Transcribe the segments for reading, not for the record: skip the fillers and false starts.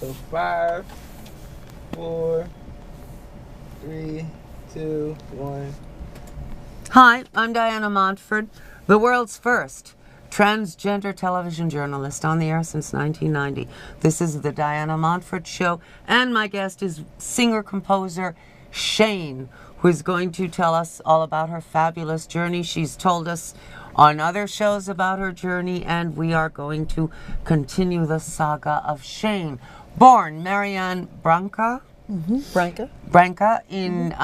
So 5, 4, 3, 2, 1. Hi, I'm Diana Montford, the world's first transgender television journalist on the air since 1990. This is the Diana Montford Show, and my guest is singer-composer Shane, who is going to tell us all about her fabulous journey. She's told us on other shows about her journey, and we are going to continue the saga of Shane. Born Marianne Branca in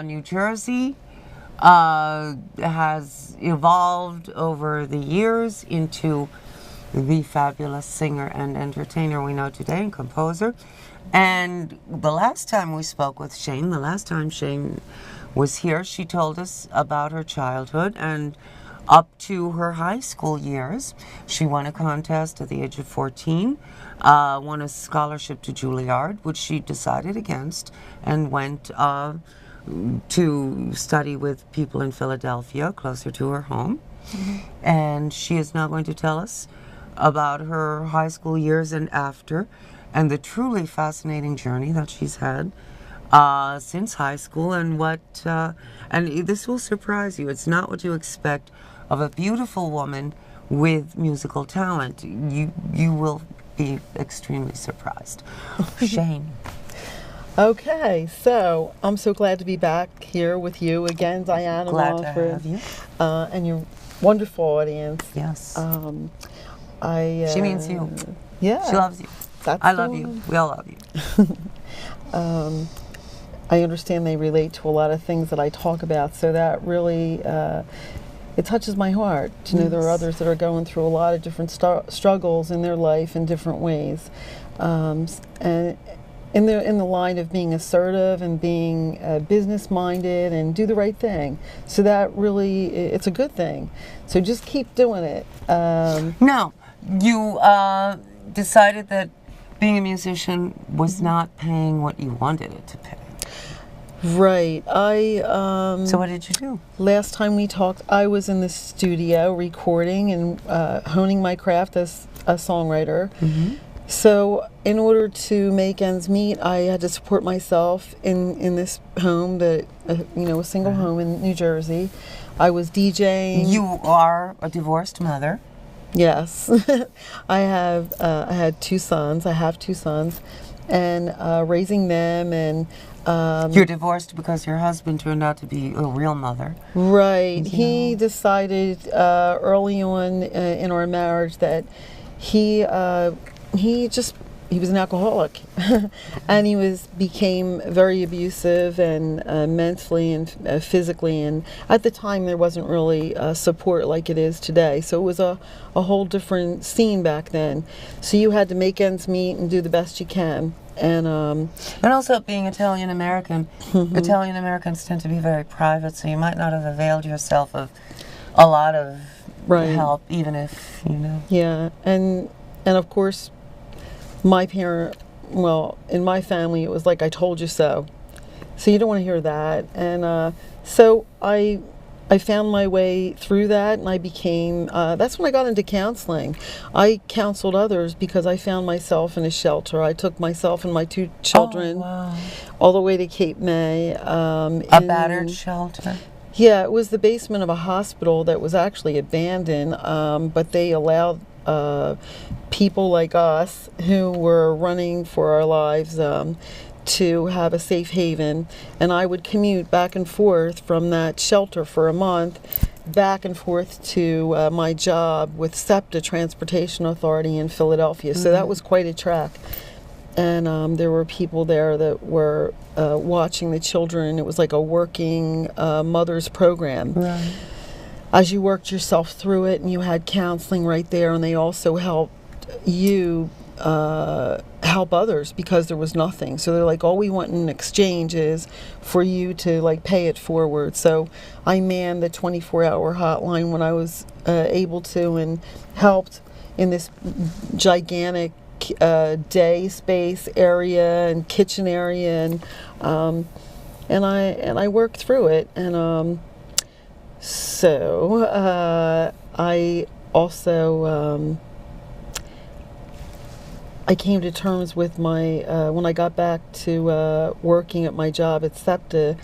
New Jersey, has evolved over the years into the fabulous singer and entertainer we know today, and composer. And the last time we spoke with Shane, the last time Shane was here, she told us about her childhood and up to her high school years. She won a contest at the age of 14, won a scholarship to Juilliard, which she decided against, and went to study with people in Philadelphia, closer to her home. And she is now going to tell us about her high school years and after, and the truly fascinating journey that she's had since high school, and and this will surprise you. It's not what you expect of a beautiful woman with musical talent. You will be extremely surprised. Shane. Okay, so I'm so glad to be back here with you again, Diana Glad Montford, to have you. And your wonderful audience. Yes. She means you. Yeah. She loves you. That's I the love one. you. We all love you. I understand they relate to a lot of things that I talk about, so that really it touches my heart to know there are others that are going through a lot of different struggles in their life in different ways, and in the line of being assertive and being business-minded and do the right thing. So that really, it's a good thing. So just keep doing it. Now, you decided that being a musician was not paying what you wanted it to pay. Right. So what did you do? Last time we talked, I was in the studio recording and honing my craft as a songwriter. So in order to make ends meet, I had to support myself in this home, that a single home in New Jersey. I was DJing. You are a divorced mother. Yes. I had two sons. I have two sons, and raising them, and You're divorced because your husband turned out to be a real mother. right. He decided early on in our marriage that he was an alcoholic, and he became very abusive, and mentally and physically, and at the time there wasn't really support like it is today, so it was a whole different scene back then. So you had to make ends meet and do the best you can. And also being Italian American, Italian Americans tend to be very private, so you might not have availed yourself of a lot of help, even if yeah, and of course, in my family, it was like, I told you so. So you don't want to hear that. And so I found my way through that, and I became, that's when I got into counseling. I counseled others because I found myself in a shelter. I took myself and my two children all the way to Cape May. A battered shelter? Yeah, it was the basement of a hospital that was actually abandoned, but they allowed people like us who were running for our lives to have a safe haven. And I would commute back and forth from that shelter for a month, back and forth to my job with SEPTA Transportation Authority in Philadelphia. So that was quite a trek. And there were people there that were watching the children. It was like a working mother's program. Right. As you worked yourself through it, and you had counseling right there, and they also helped you help others because there was nothing. So they're like, all we want in exchange is for you to pay it forward. So I manned the 24-hour hotline when I was able to, and helped in this gigantic day space area and kitchen area, and I worked through it. And so I also I came to terms with my, when I got back to working at my job at SEPTA,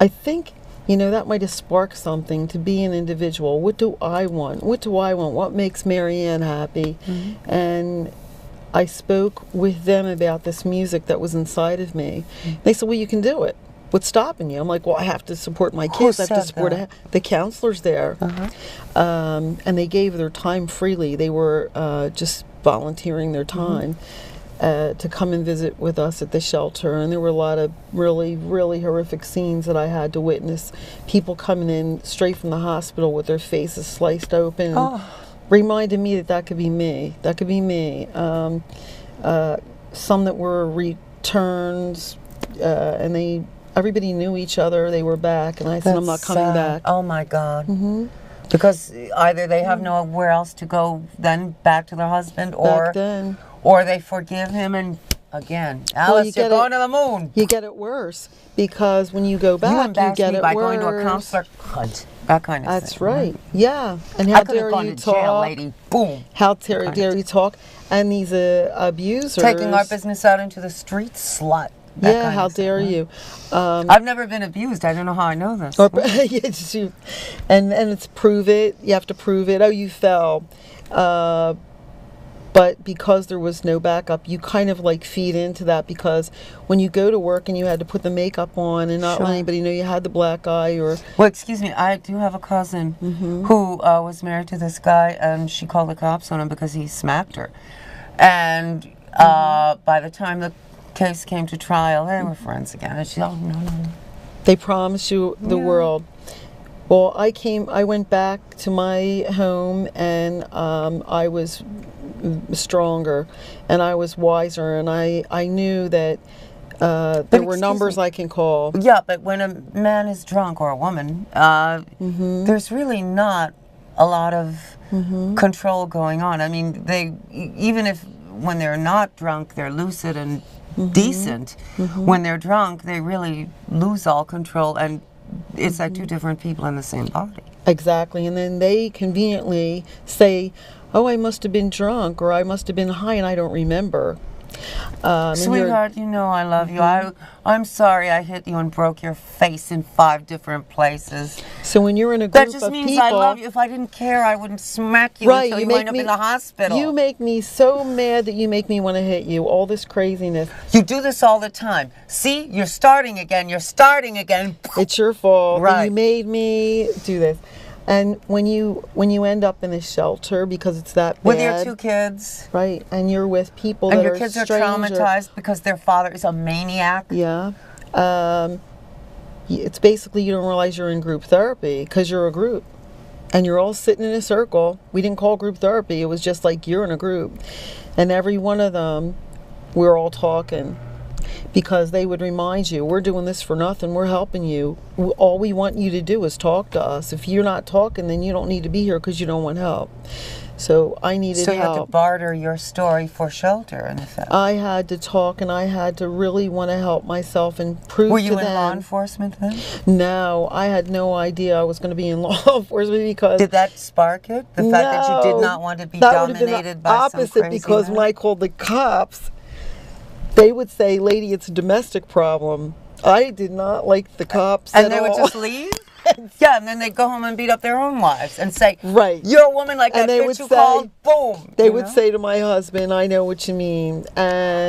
I think, that might have sparked something to be an individual. What do I want? What do I want? What makes Marianne happy? Mm-hmm. And I spoke with them about this music that was inside of me. Mm-hmm. They said, well, you can do it. What's stopping you? I'm like, well, I have to support my kids. I have to support the counselors there. And they gave their time freely. They were just volunteering their time to come and visit with us at the shelter. And there were a lot of really, really horrific scenes that I had to witness. People coming in straight from the hospital with their faces sliced open. Reminded me that could be me. That could be me. Some that were returns, and everybody knew each other. They were back, and I said, I'm not coming back. Oh my God. Because either they have nowhere else to go then back to their husband, or they forgive him, and again, Alice, you're going to the moon. You get it worse, because when you go back, you get it by worse. Going to a counselor, that kind of thing. That's right. Yeah. And how dare you talk? Jail, lady. Boom. How dare you talk? And these abusers. Taking our business out into the streets, slut. Yeah, how dare you? I've never been abused. I don't know how I know this. And it's prove it. You have to prove it. Oh, you fell. But because there was no backup, you kind of like feed into that, because when you go to work and you had to put the makeup on and not let anybody know you had the black eye or... Well, excuse me, I do have a cousin who was married to this guy, and she called the cops on him because he smacked her. And by the time the case came to trial, they were friends again. And she, oh, no. They promised you the world. Well, I went back to my home, and I was stronger, and I was wiser, and I knew that there were numbers I can call. Yeah, but when a man is drunk, or a woman, there's really not a lot of control going on. I mean, even if when they're not drunk, they're lucid and decent. When they're drunk, they really lose all control, and it's like two different people in the same body. Exactly, and then they conveniently say, oh, I must have been drunk, or I must have been high, and I don't remember. Sweetheart, you know I love you. I'm sorry I hit you and broke your face in 5 different places. So when you're in a group of people... That just means I love you. If I didn't care, I wouldn't smack you until you wind up in the hospital. You make me so mad that you make me want to hit you. All this craziness. You do this all the time. See? You're starting again. You're starting again. It's your fault. Right. You made me do this. And when you end up in a shelter because it's that bad, with your 2 kids, right, and you're with people that are and your kids are traumatized because their father is a maniac. Yeah, it's basically you don't realize you're in group therapy because you're a group, and you're all sitting in a circle. We didn't call group therapy; it was just like you're in a group, and every one of them, we're all talking. Because they would remind you, we're doing this for nothing, we're helping you. All we want you to do is talk to us. If you're not talking, then you don't need to be here because you don't want help. So I needed help. So you had to barter your story for shelter, in effect. I had to talk, and I had to really want to help myself and prove to them. Were you in law enforcement then? No, I had no idea I was going to be in law enforcement because... Did that spark it? The fact that you did not want to be dominated by some crazy because man? When I called the cops... They would say, lady, it's a domestic problem. I did not like the cops and they would just leave? Yeah, and then they'd go home and beat up their own wives and say, right, you're a woman like that bitch you called, boom. They would say to my husband, I know what you mean. And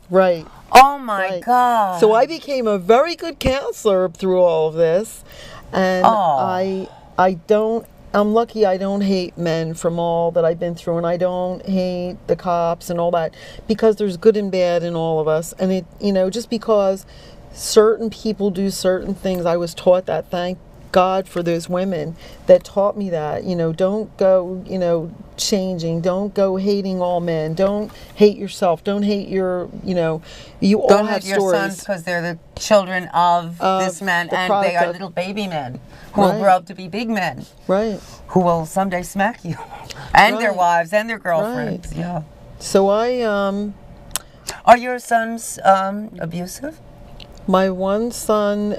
right. Oh, my God. So I became a very good counselor through all of this. And I'm lucky I don't hate men from all that I've been through, and I don't hate the cops and all that, because there's good and bad in all of us. And it, just because certain people do certain things, I was taught that. Thank God for those women that taught me that. Don't go, changing. Don't go hating all men. Don't hate yourself. Don't hate you all don't have hate your stories. sons because they're the children of this man, and they are little baby men who will grow up to be big men. Right. Who will someday smack you. And their wives and their girlfriends. Right. Yeah. So Are your sons abusive? My one son,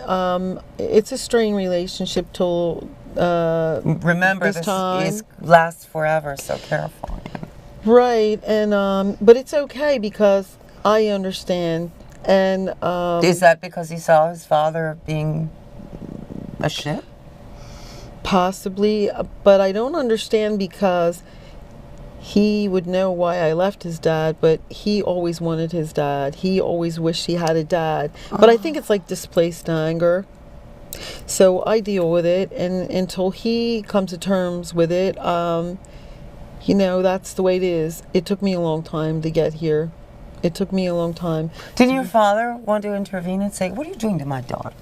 it's a strained relationship till remember, this lasts forever, so careful. Right, and but it's okay because I understand, and Is that because he saw his father being a shit? possibly, but I don't understand because he would know why I left his dad, but he always wanted his dad. He always wished he had a dad. But I think it's like displaced anger. So I deal with it, and until he comes to terms with it, you know, that's the way it is. It took me a long time to get here. It took me a long time. Did your father want to intervene and say, "What are you doing to my daughter?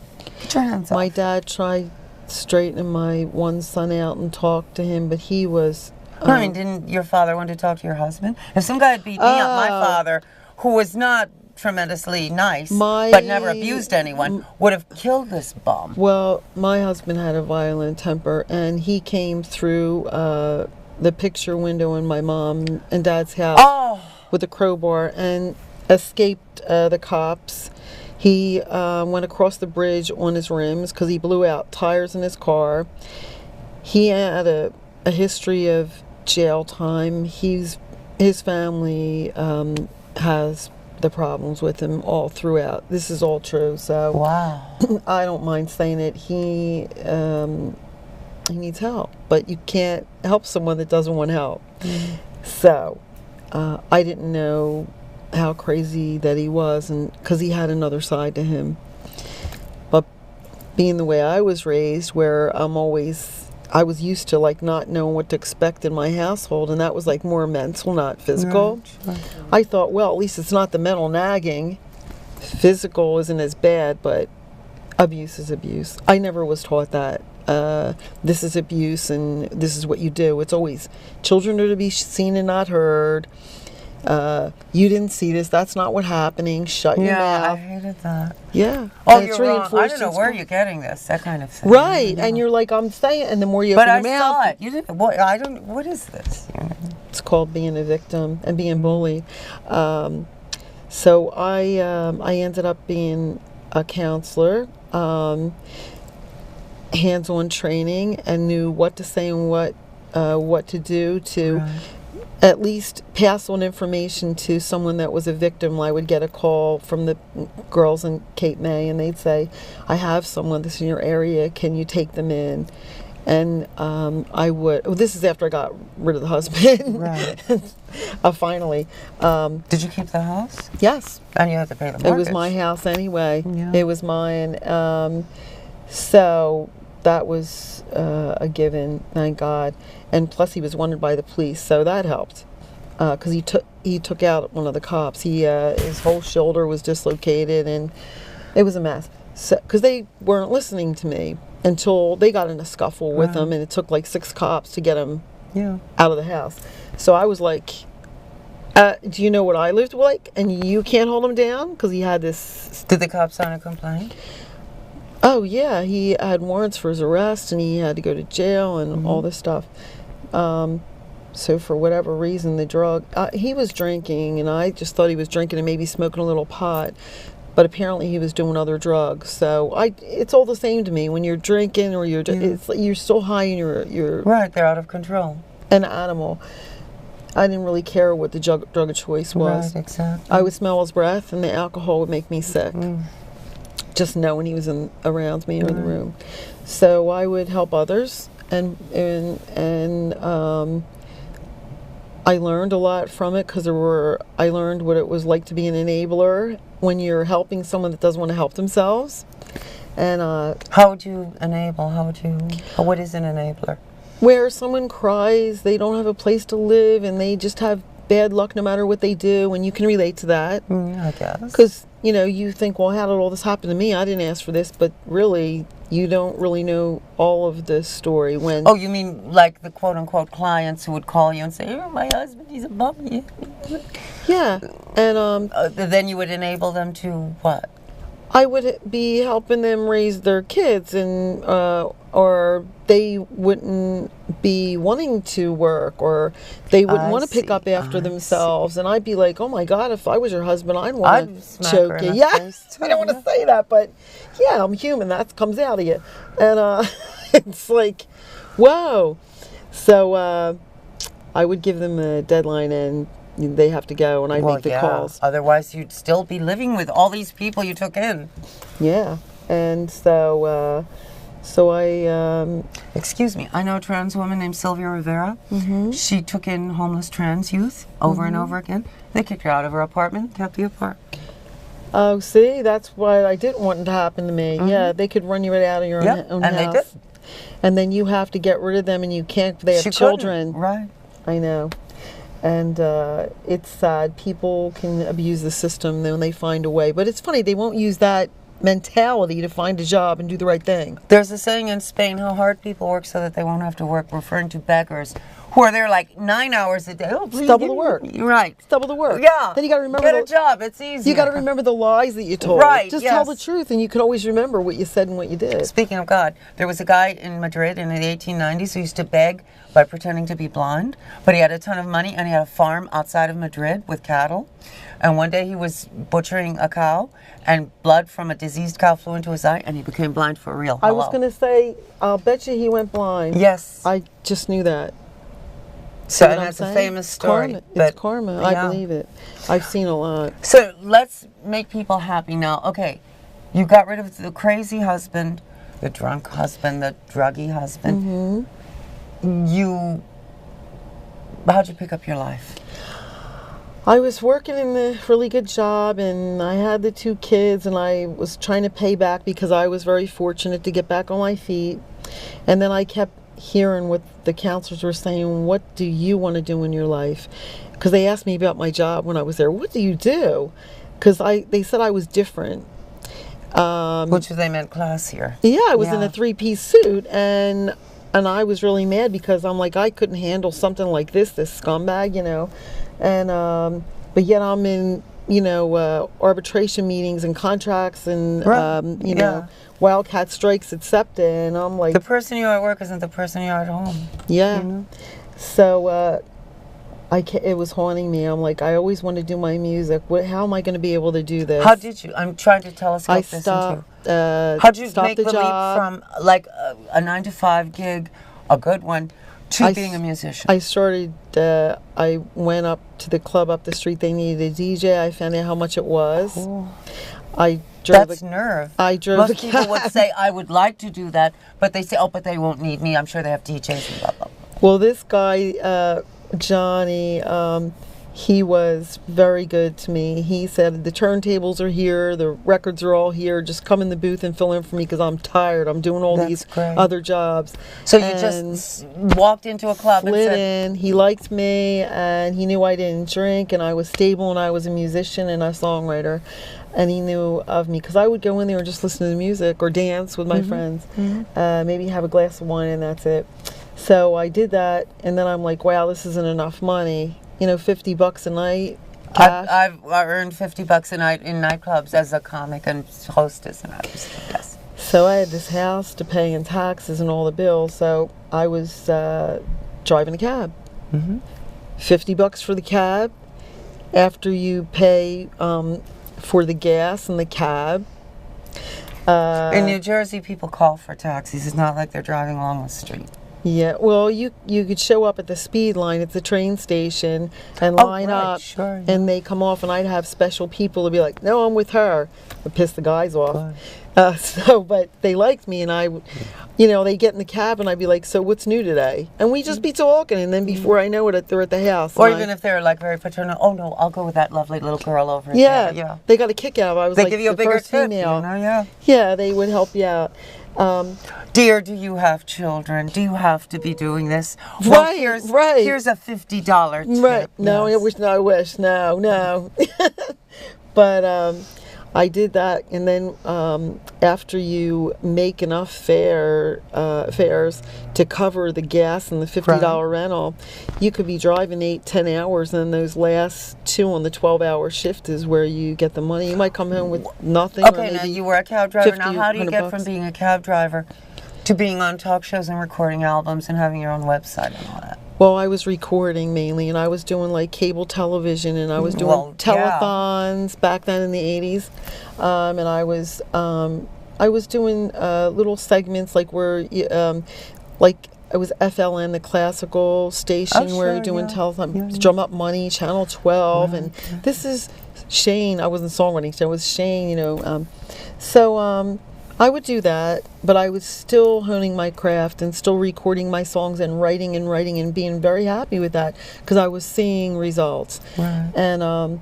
Get your hands My off"? dad tried straightening my one son out and talk to him, but he was... I mean, didn't your father want to talk to your husband? If some guy had beat me up, my father, who was not tremendously nice, but never abused anyone, would have killed this bum. Well, my husband had a violent temper, and he came through the picture window in my mom and dad's house with a crowbar and escaped the cops. He went across the bridge on his rims because he blew out tires in his car. He had a history of jail time. His family has the problems with him all throughout. This is all true, so wow. I don't mind saying it. He needs help, but you can't help someone that doesn't want help. So I didn't know how crazy that he was, and because he had another side to him. But being the way I was raised, where I was used to like not knowing what to expect in my household, and that was like more mental, not physical. Right. I thought, well, at least it's not the mental nagging. Physical isn't as bad, but abuse is abuse. I never was taught that. This is abuse and this is what you do. It's always children are to be seen and not heard. You didn't see this. That's not what happening. Shut your mouth. I hated that. Yeah. Oh, and you're wrong. I don't know where you're getting this. That kind of thing. Right. And you're like, I'm saying, and the more you open your mouth. But I saw it. You didn't. What? I don't. What is this? It's called being a victim and being bullied. So I ended up being a counselor, hands-on training, and knew what to say and what to do to. Right. At least pass on information to someone that was a victim. I would get a call from the girls in Cape May, and they'd say, I have someone that's in your area, can you take them in? And I would, this is after I got rid of the husband. Right. Finally. Did you keep the house? Yes. And you had to pay the mortgage. It was my house anyway. Yeah. It was mine. So that was a given, thank God. And plus he was wanted by the police, so that helped. Because he took out one of the cops. His whole shoulder was dislocated, and it was a mess. So, because they weren't listening to me until they got in a scuffle with him, and it took like 6 cops to get him out of the house. So I was like, do you know what I lived like? And you can't hold him down? Because he had this... Did the cops sign a complaint? Oh, yeah. He had warrants for his arrest, and he had to go to jail and all this stuff. So for whatever reason, the drug... he was drinking, and I just thought he was drinking and maybe smoking a little pot. But apparently he was doing other drugs. So it's all the same to me. When you're drinking or you're so high and you're... Right, they're out of control. An animal. I didn't really care what the drug of choice was. Right, exactly. I would smell his breath, and the alcohol would make me sick. Just knowing he was around me or in the room. So I would help others, and I learned a lot from it because I learned what it was like to be an enabler when you're helping someone that doesn't want to help themselves. And how would you enable? What is an enabler? Where someone cries, they don't have a place to live, and they just have bad luck no matter what they do, and you can relate to that. I guess. Because, you think, well, how did all this happen to me? I didn't ask for this, but really, you don't really know all of the story when... Oh, you mean like the quote-unquote clients who would call you and say, oh, my husband, he's a bum. Yeah, and... then you would enable them to what? I would be helping them raise their kids, and or they wouldn't be wanting to work, or they wouldn't want to pick up after themselves. And I'd be like, oh my God, if I was your husband, I'd want to choke you. Yeah, I don't want to say that, but yeah, I'm human. That comes out of you. And it's like, whoa. So I would give them a deadline and they have to go, and I Well, make the yeah. calls. Otherwise, you'd still be living with all these people you took in. Yeah, and so I Excuse me. I know a trans woman named Sylvia Rivera. Mm-hmm. She took in homeless trans youth over and over again. They kicked her out of her apartment, kept you apart. Oh, see, that's why I didn't want it to happen to me. Yeah, they could run you right out of your own and house. they did. And then you have to get rid of them, and you can't. They have She children. couldn't, right? I know. And it's sad. People can abuse the system when they find a way. But it's funny, they won't use that mentality to find a job and do the right thing. There's a saying in Spain, how hard people work so that they won't have to work, referring to beggars who are there like 9 hours a day. Oh, please Double give the me- work. Right. It's double the work. Yeah. Then you got to remember. Get a job. It's easy. You got to remember the lies that you told. Right, Just tell the yes. truth, and you can always remember what you said and what you did. Speaking of God, there was a guy in Madrid in the 1890s who used to beg by pretending to be blind, but he had a ton of money and he had a farm outside of Madrid with cattle. And one day he was butchering a cow, and blood from a diseased cow flew into his eye, and he became blind for real. I was going to say, I'll bet you he went blind. Yes. I just knew that. So, What and I'm that's a saying? famous story. Karma. but- It's karma. yeah. I believe it. I've seen a lot. So let's make people happy now. Okay, you got rid of the crazy husband, the drunk husband, the druggy husband. How'd you pick up your life? I was working in a really good job, and I had the 2 kids, and I was trying to pay back because I was very fortunate to get back on my feet. And then I kept hearing what the counselors were saying, what do you want to do in your life? Because they asked me about my job when I was there. What do you do? Because they said I was different. Which they meant classier. Yeah, I was in Yeah. a 3-piece suit, and I was really mad because I'm like, I couldn't handle something like this scumbag, you know. And but yet I'm in, you know, arbitration meetings and contracts and Right. you know, wildcat strikes, etc. And I'm like, The person you are at work isn't the person you are at home. yeah. You know? So it was haunting me. I'm like, I always want to do my music. How am I going to be able to do this? How did you? I'm trying to telescope I this stopped? into. How'd you Stopped make the the job. leap from like a 9-to-5 gig, a good one, to being a musician? I started, I went up to the club up the street. They needed a DJ. I found out how much it was. Cool. I drove That's a, nerve. I drove Most a people would cab. say, I would like to do that, but they say, oh, but they won't need me. I'm sure they have DJs and blah, blah, blah. Well, this guy, Johnny, he was very good to me. He said, the turntables are here, the records are all here, just come in the booth and fill in for me because I'm tired. I'm doing all That's these great. other jobs. So you And just walked into a club and slid said, in. He liked me, and he knew I didn't drink, and I was stable, and I was a musician and a songwriter. And he knew of me because I would go in there and just listen to the music or dance with my friends. Maybe have a glass of wine, and that's it. So I did that, and then I'm like, wow, this isn't enough money. You know, $50 a night. Cash. I've earned $50 a night in nightclubs as a comic and hostess, and I was the best. So I had this house to pay and taxes and all the bills. So I was driving a cab. $50 for the cab. After you pay for the gas and the cab. In New Jersey, people call for taxis. It's not like they're driving along the street. Yeah, well, you could show up at the speed line at the train station and Oh, line right, up, sure, and they come off, and I'd have special people to be like, no, I'm with her. It piss the guys off. But they liked me, and I, you know, they get in the cab, and I'd be like, so what's new today? And we just be talking, and then before I know it, they're at the house. Or and even if they're like very paternal, oh no, I'll go with that lovely little girl over yeah, there. Yeah. they got a kick out of it. I was They like give you a the bigger first tip, female. you know, yeah. Yeah, they would help you out. Dear, do you have children? Do you have to be doing this? Right, here's, right. Here's a $50 tip. Right. No, Yes. I wish. No. But I did that, and then after you make enough fares to cover the gas and the $50 rental, you could be driving 8-10 hours, and those last 2 on the 12-hour shift is where you get the money. You might come home with nothing. or Okay, now maybe you were a cab driver. Now 50, how do you get $100 from being a cab driver to being on talk shows and recording albums and having your own website and all that? Well, I was recording mainly, and I was doing like cable television, and I was doing Well, yeah. telethons back then in the 80s, and I was doing little segments like where, like it was FLN, the classical station where sure, you're doing yeah. telethon, Yeah, yeah. Drum Up Money, Channel 12, Right, and this is Shane. I wasn't songwriting, so it was Shane, you know. I would do that, but I was still honing my craft and still recording my songs and writing and being very happy with that because I was seeing results. Right. And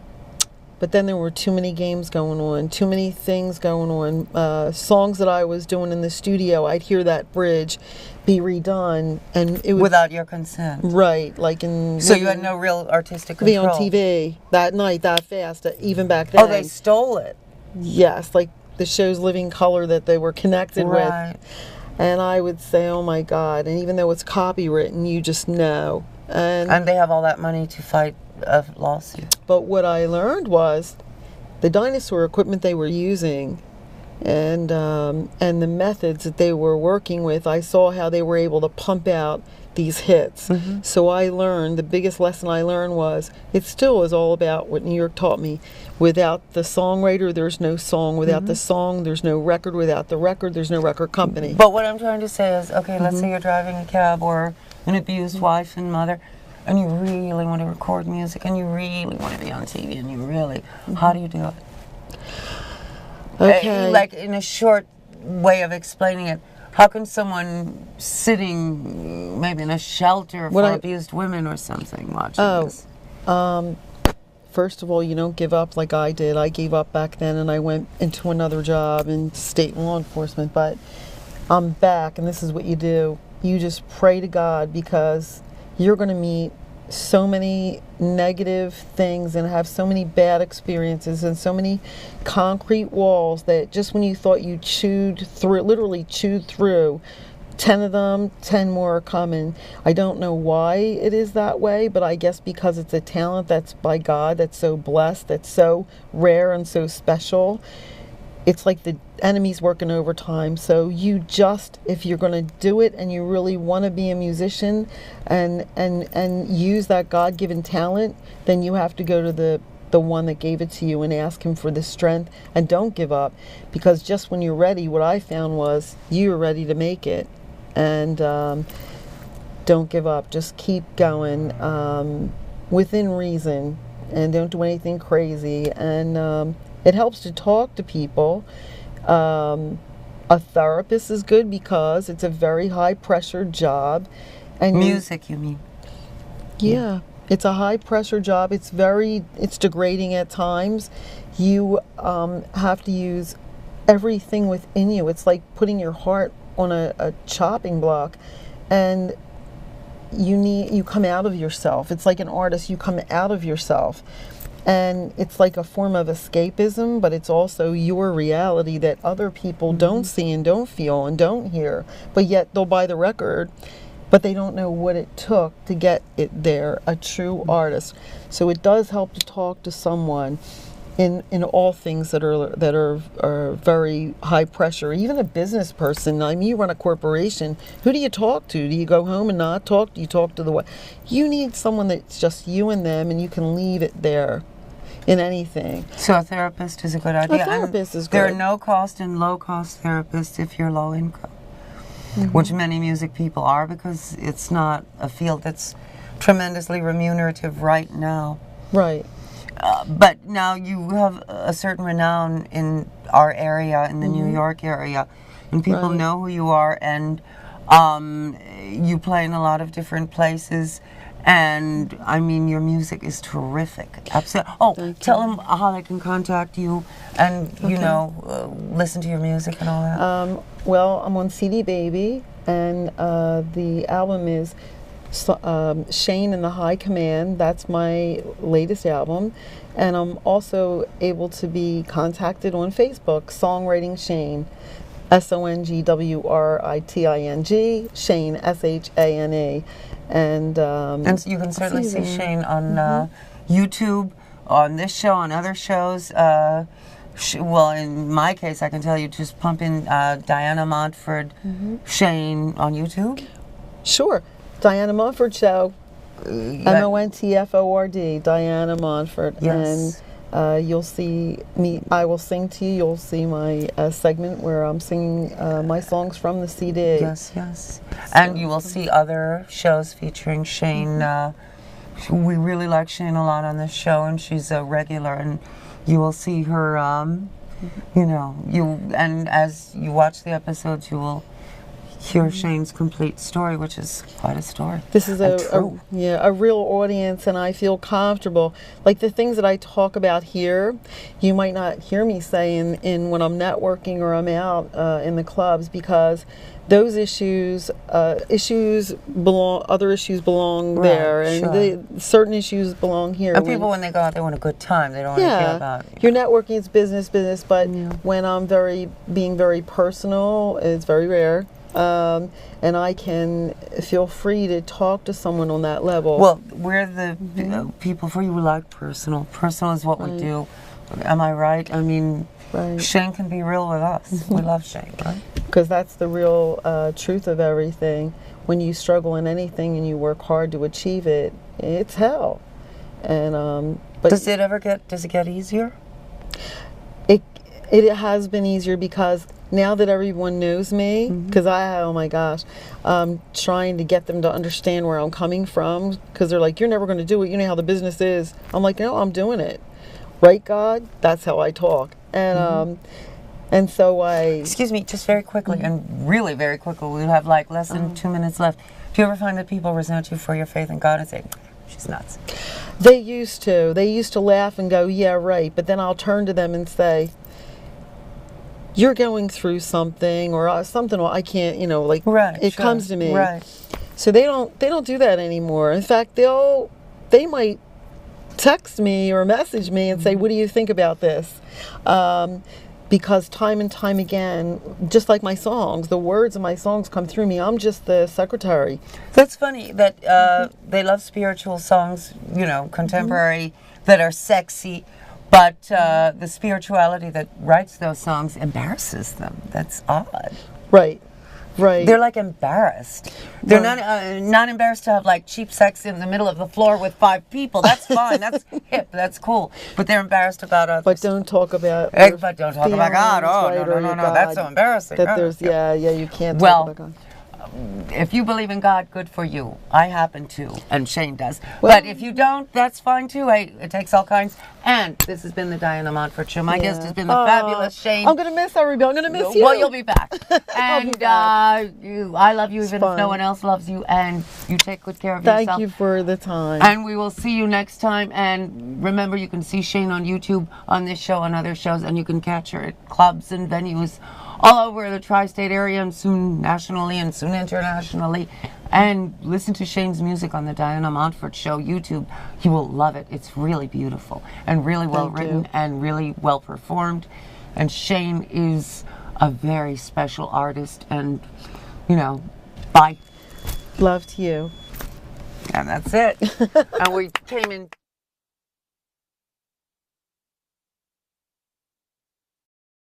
but then there were too many games going on, too many things going on. Songs that I was doing in the studio, I'd hear that bridge be redone, and it would Without your consent. right, like in So you had no real artistic be control. on TV that night, that fast, even back then. Oh, they stole it. Yes, like the show's Living Color that they were connected Right. with. And I would say, oh my God. And even though it's copywritten, you just know. And they have all that money to fight a lawsuit. But what I learned was the dinosaur equipment they were using and the methods that they were working with, I saw how they were able to pump out these hits. Mm-hmm. So I learned, the biggest lesson I learned was, it still is all about what New York taught me. Without the songwriter, there's no song. Without the song, there's no record. Without the record, there's no record company. But what I'm trying to say is, okay, let's say you're driving a cab or an abused wife and mother, and you really want to record music, and you really want to be on TV, and you really, how do you do it? Okay. Like in a short way of explaining it, how can someone sitting maybe in a shelter for abused women or something watching this? First of all, you don't give up like I did. I gave up back then and I went into another job in state law enforcement, but I'm back and this is what you do. You just pray to God because you're going to meet so many negative things and have so many bad experiences and so many concrete walls that just when you thought you chewed through, literally chewed through 10 of them, 10 more are coming. I don't know why it is that way, but I guess because it's a talent that's by God, that's so blessed, that's so rare and so special. It's like the enemy's working overtime. So you just, if you're going to do it and you really want to be a musician and use that God-given talent, then you have to go to the one that gave it to you and ask him for the strength and don't give up. Because just when you're ready, what I found was you were ready to make it. And don't give up. Just keep going within reason and don't do anything crazy. And it helps to talk to people. A therapist is good because it's a very high pressure job. And Music, you mean? Yeah, it's a high pressure job. It's degrading at times. You have to use everything within you. It's like putting your heart on a chopping block, and you come out of yourself. It's like an artist, you come out of yourself. And it's like a form of escapism, but it's also your reality that other people don't see and don't feel and don't hear. But yet they'll buy the record, but they don't know what it took to get it there, a true artist. So it does help to talk to someone in all things that are very high pressure. Even a business person, I mean, you run a corporation, who do you talk to? Do you go home and not talk? Do you talk to the what? You need someone that's just you and them, and you can leave it there in anything. So a therapist is a good idea. A therapist is good. There are no cost and low cost therapists if you're low income, which many music people are, because it's not a field that's tremendously remunerative right now. Right. But now you have a certain renown in our area, in the New York area, and people know who you are, and you play in a lot of different places, and I mean, your music is terrific. Absolutely. Oh, tell them how they can contact you and, you know, listen to your music and all that. Well, I'm on CD Baby, and the album is Shane and the High Command. That's my latest album. And I'm also able to be contacted on Facebook, Songwriting Shane, SONGWRITING, Shane, SHANE. And you can certainly see Shane on YouTube, on this show, on other shows. Well, in my case, I can tell you, just pump in Diana Montford, Shane on YouTube. Sure. Diana Montford Show. Montford, Diana Montford. Yes. You'll see me. I will sing to you. You'll see my segment where I'm singing my songs from the CD. Yes, yes. And you will see other shows featuring Shane. We really like Shane a lot on this show, and she's a regular. And you will see her. You know, and as you watch the episodes, you will hear Shane's complete story, which is quite a story. This is a real audience, and I feel comfortable. Like the things that I talk about here, you might not hear me say in when I'm networking or I'm out in the clubs, because those issues belong. Other issues belong Right, there, and sure. certain issues belong here. And people, when they go out, they want a good time. They don't want to care about. Your networking is business. But when I'm being very personal, it's very rare. And I can feel free to talk to someone on that level. Well, we're the people for you. We like personal. Personal is what we do. Am I right? I mean, Shane can be real with us. We love Shane, right? Because that's the real truth of everything. When you struggle in anything and you work hard to achieve it, it's hell. And but does it get easier? It has been easier because now that everyone knows me, because oh my gosh, trying to get them to understand where I'm coming from, because they're like, you're never going to do it. You know how the business is. I'm like, no, I'm doing it. Right, God? That's how I talk. And so Excuse me, just very quickly, and really very quickly, we have like less than 2 minutes left. Do you ever find that people resent you for your faith in God and say, she's nuts? They used to. They used to laugh and go, yeah, right. But then I'll turn to them and say, you're going through something, or something I can't, it comes to me. Right. So they don't do that anymore. In fact, they might text me or message me and say, what do you think about this? Because time and time again, just like my songs, the words of my songs come through me. I'm just the secretary. That's funny that they love spiritual songs, contemporary, that are sexy. But the spirituality that writes those songs embarrasses them. That's odd. Right. They're like embarrassed. They're not embarrassed to have like cheap sex in the middle of the floor with 5 people. That's fine. That's hip. That's cool. But they're embarrassed about others. But don't talk about. But don't talk about God. Oh, no. That's so embarrassing. That there's you can't talk about God. If you believe in God, good for you. I happen to, and Shane does. But if you don't, that's fine too. It takes all kinds. And this has been the Diana Montford Show. My guest has been the fabulous Shane. I'm going to miss everybody. I'm going to miss you. Well, you'll be back. And I love you even if no one else loves you. And you take good care of yourself. Thank you for the time. And we will see you next time. And remember, you can see Shane on YouTube, on this show, and other shows. And you can catch her at clubs and venues all over the tri-state area, and soon nationally, and soon internationally. And listen to Shane's music on the Diana Montford Show YouTube. You will love it. It's really beautiful and really well written and really well performed. And Shane is a very special artist. And, bye. Love to you. And that's it. And we came in